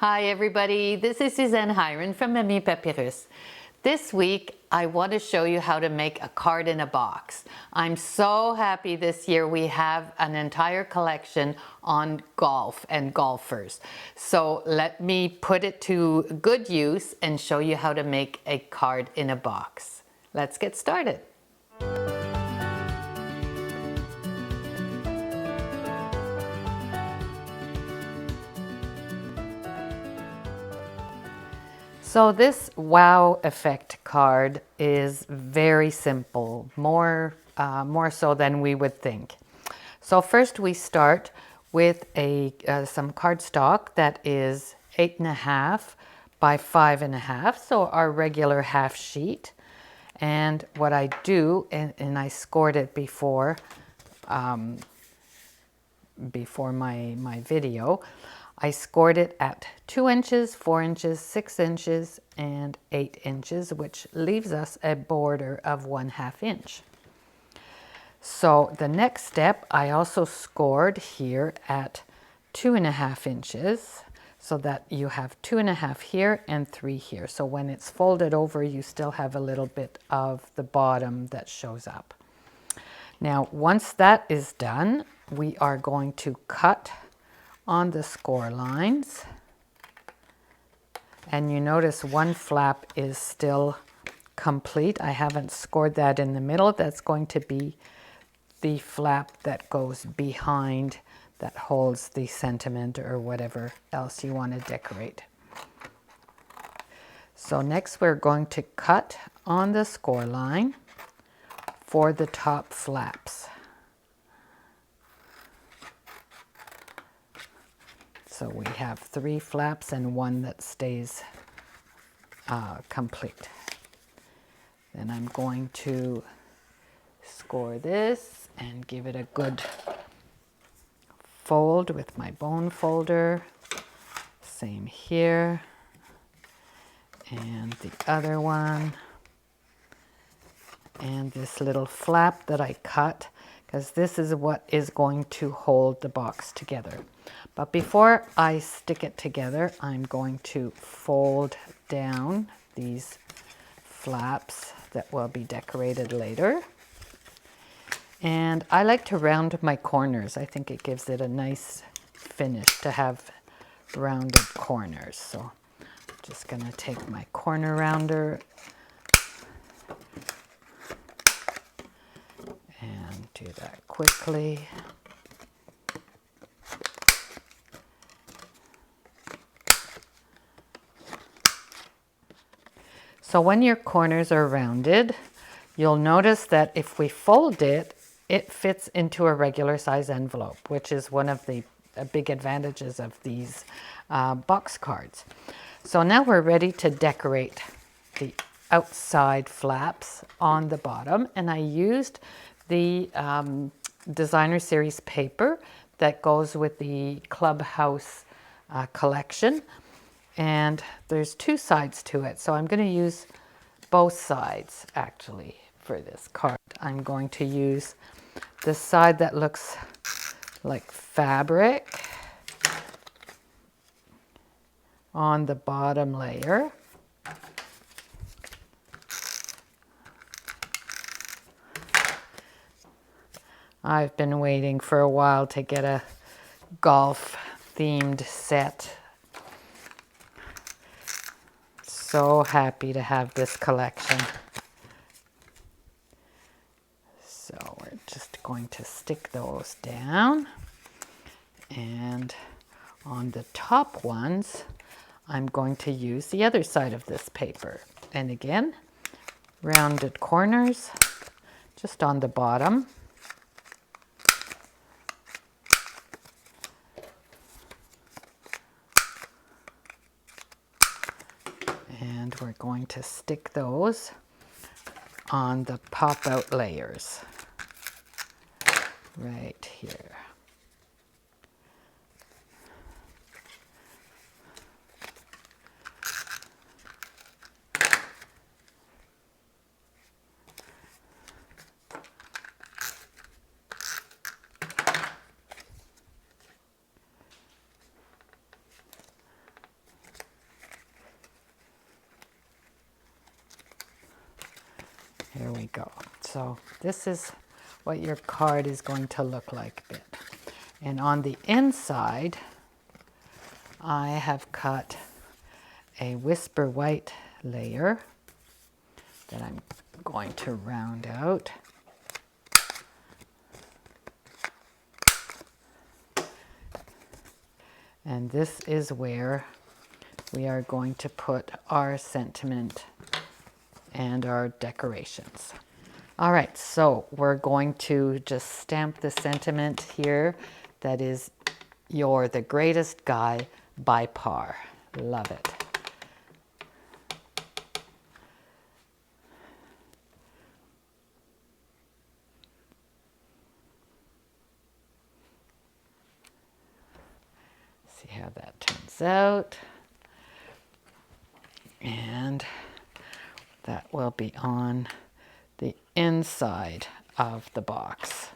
Hi everybody, this is Suzanne Hiron from Mamie Papyrus. This week I want to show you how to make a card in a box. I'm so happy this year we have an entire collection on golf and golfers. So let me put it to good use and show you how to make a card in a box. Let's get started. So this wow effect card is very simple, more so than we would think. So first we start with some cardstock that is 8.5 by 5.5, so our regular half sheet. And what I do, and I scored it before my video, I scored it at 2 inches, 4 inches, 6 inches, and 8 inches, which leaves us a border of 1/2 inch. So the next step, I also scored here at 2.5 inches, so that you have 2.5 here and 3 here. So when it's folded over, you still have a little bit of the bottom that shows up. Now, once that is done, we are going to cut on the score lines, and you notice one flap is still complete. I haven't scored that in the middle. That's going to be the flap that goes behind, that holds the sentiment or whatever else you want to decorate. So next we're going to cut on the score line for the top flaps. So we have 3 flaps and 1 that stays complete. Then I'm going to score this and give it a good fold with my bone folder. Same here. And the other one. And this little flap that I cut, because this is what is going to hold the box together. But before I stick it together, I'm going to fold down these flaps that will be decorated later. And I like to round my corners. I think it gives it a nice finish to have rounded corners. So I'm just going to take my corner rounder and do that quickly. So when your corners are rounded, you'll notice that if we fold it, it fits into a regular size envelope, which is one of the big advantages of these box cards. So now we're ready to decorate the outside flaps on the bottom, and I used the designer series paper that goes with the Clubhouse collection. And there's 2 sides to it, so I'm going to use both sides actually for this card. I'm going to use the side that looks like fabric on the bottom layer. I've been waiting for a while to get a golf themed set. So happy to have this collection. So we're just going to stick those down. And on the top ones, I'm going to use the other side of this paper. And again, rounded corners just on the bottom. And we're going to stick those on the pop-out layers right here. Here we go. So this is what your card is going to look like a bit. And on the inside, I have cut a Whisper White layer that I'm going to round out. And this is where we are going to put our sentiment and our decorations. All right, so we're going to just stamp the sentiment here that is, "You're the greatest guy by par." Love it. See how that turns out. And that will be on the inside of the box.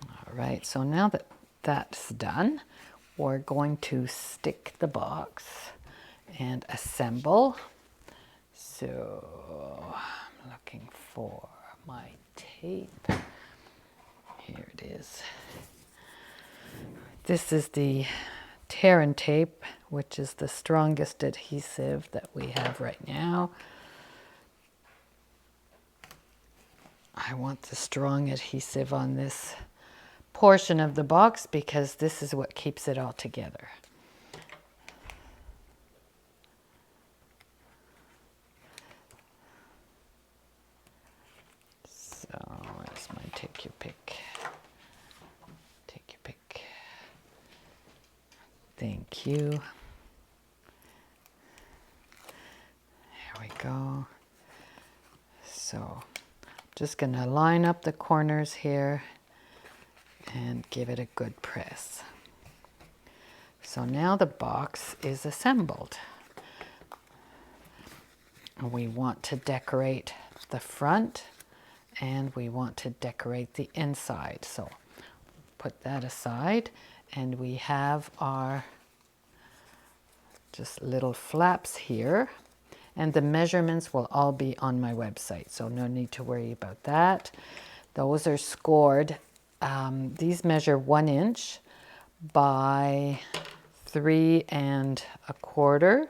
All right, so now that that's done, we're going to stick the box and assemble. So I'm looking for my tape. Here it is. This is the tear and tape, which is the strongest adhesive that we have right now. I want the strong adhesive on this portion of the box because this is what keeps it all together. So where's my take your pick? Take your pick. Thank you. There we go. So just going to line up the corners here and give it a good press. So now the box is assembled. We want to decorate the front and we want to decorate the inside. So put that aside and we have our just little flaps here. And the measurements will all be on my website, so no need to worry about that. Those are scored. These measure 1 inch by 3 1/4.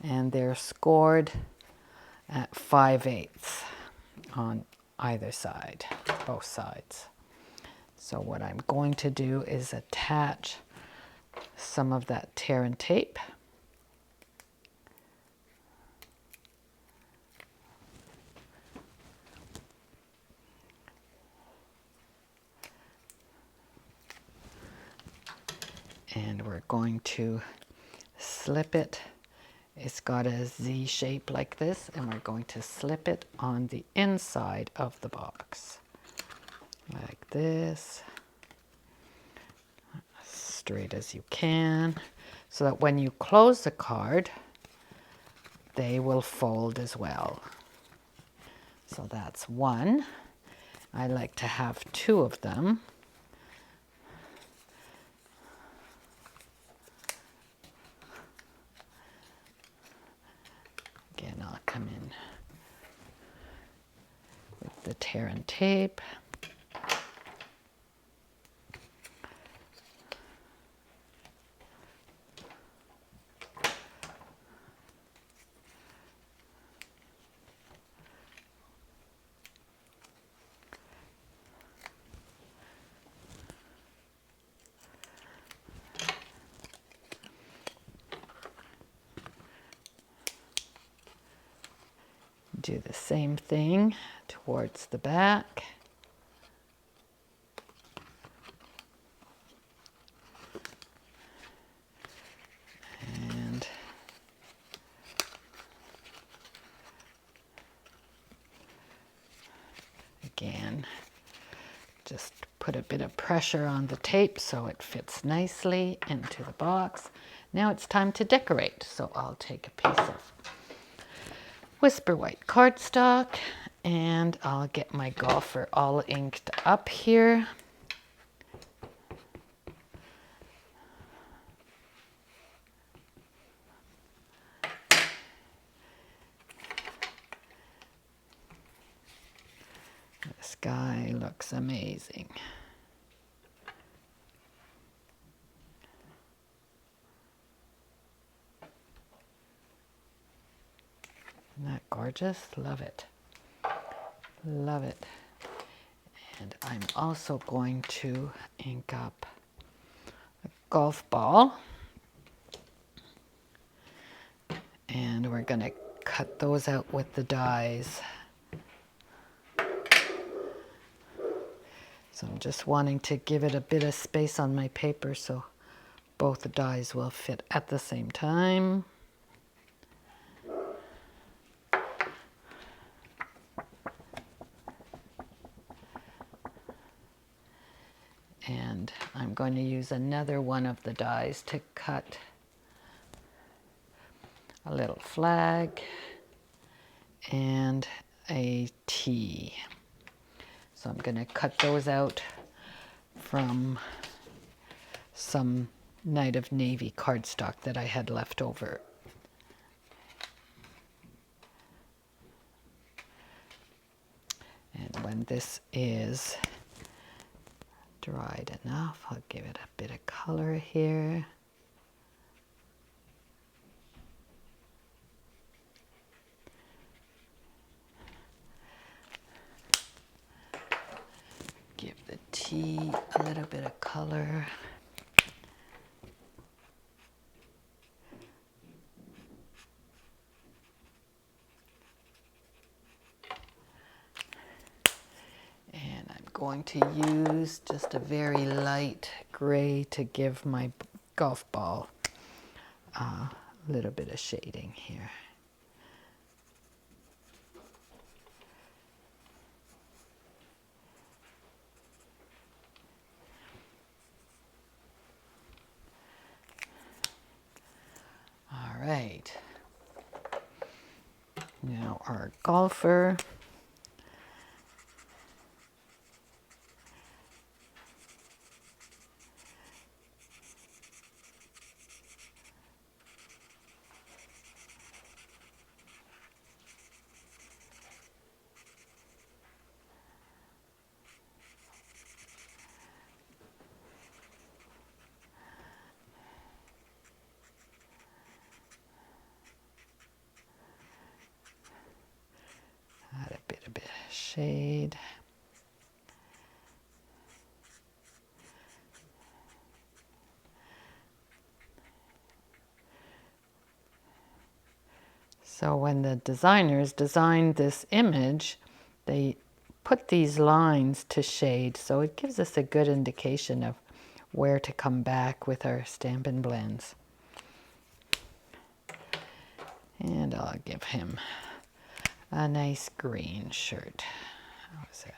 And they're scored at 5/8 on either side, both sides. So what I'm going to do is attach some of that tear and tape. And we're going to slip it. It's got a Z shape like this, and we're going to slip it on the inside of the box. Like this. As straight as you can, so that when you close the card, they will fold as well. So that's one. I like to have 2 of them. Again, I'll come in with the tear and tape. Do the same thing towards the back. And again, just put a bit of pressure on the tape so it fits nicely into the box. Now it's time to decorate. So I'll take a piece of Whisper White cardstock and I'll get my golfer all inked up here. The sky looks amazing. Isn't that gorgeous? Love it. Love it. And I'm also going to ink up a golf ball. And we're going to cut those out with the dies. So I'm just wanting to give it a bit of space on my paper so both the dies will fit at the same time. And I'm going to use another one of the dies to cut a little flag and a T. So I'm going to cut those out from some Night of Navy cardstock that I had left over. And when this is dried enough, I'll give it a bit of color here. Give the T a little bit of color. And I'm going to use just a very light gray to give my golf ball a little bit of shading here. All right. Now our golfer. Add a bit of shade. So when the designers designed this image, they put these lines to shade, so it gives us a good indication of where to come back with our Stampin' Blends. And I'll give him a nice green shirt. How's that?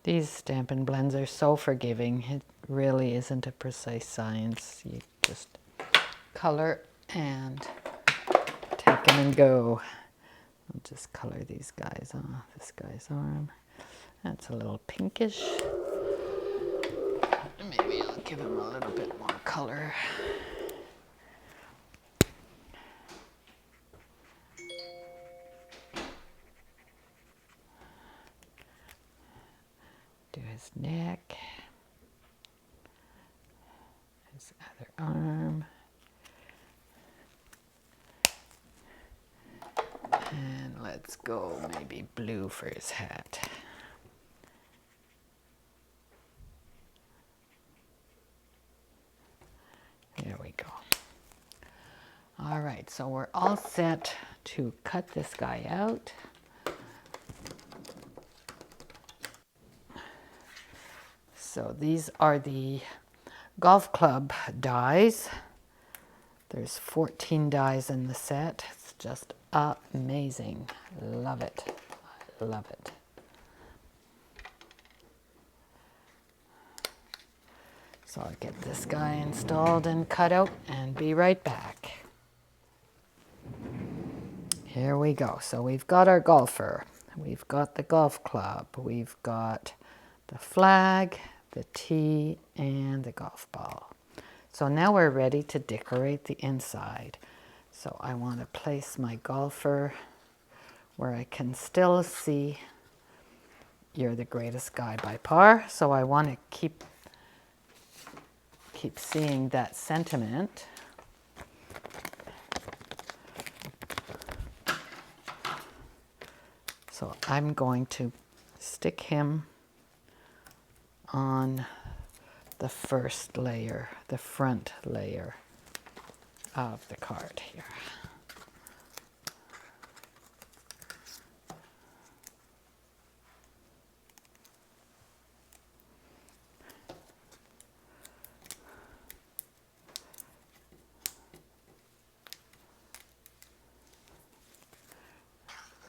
These Stampin' Blends are so forgiving. It really isn't a precise science. You just color and take them and go. I'll just color these guys off. This guy's arm. That's a little pinkish. Maybe I'll give him a little bit more color. Do his neck, his other arm, and let's go maybe blue for his hat. There we go. All right, so we're all set to cut this guy out. So these are the golf club dies. There's 14 dies in the set. It's just amazing. Love it. I love it. So I'll get this guy installed and cut out and be right back. Here we go. So we've got our golfer. We've got the golf club. We've got the flag, the tee, and the golf ball. So now we're ready to decorate the inside. So I want to place my golfer where I can still see "You're the greatest guy by par." So I want to keep seeing that sentiment. So I'm going to stick him on the first layer, the front layer of the card here.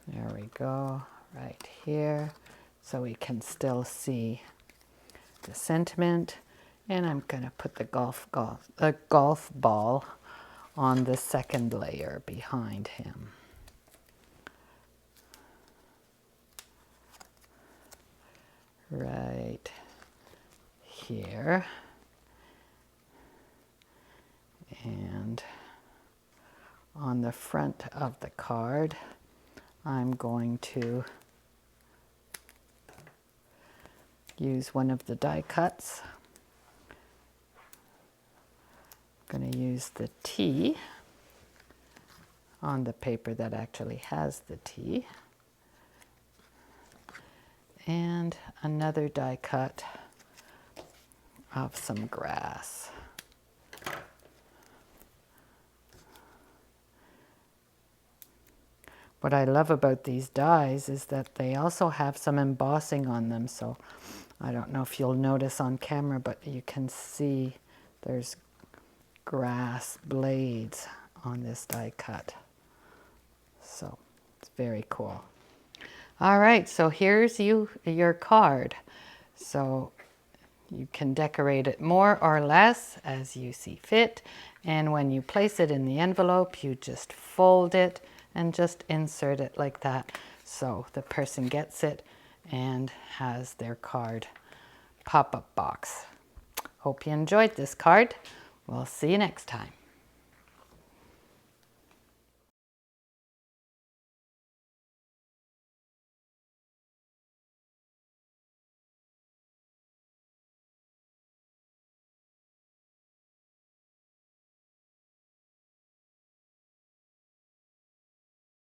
There we go, right here, so we can still see the sentiment. And I'm going to put the golf ball on the second layer behind him. Right here. And on the front of the card, I'm going to use one of the die cuts. I'm going to use the T on the paper that actually has the T. And another die cut of some grass. What I love about these dies is that they also have some embossing on them. So I don't know if you'll notice on camera, but you can see there's grass blades on this die cut. So it's very cool. All right, so here's your card. So you can decorate it more or less as you see fit. And when you place it in the envelope, you just fold it and just insert it like that. So the person gets it and has their card pop-up box. Hope you enjoyed this card. We'll see you next time.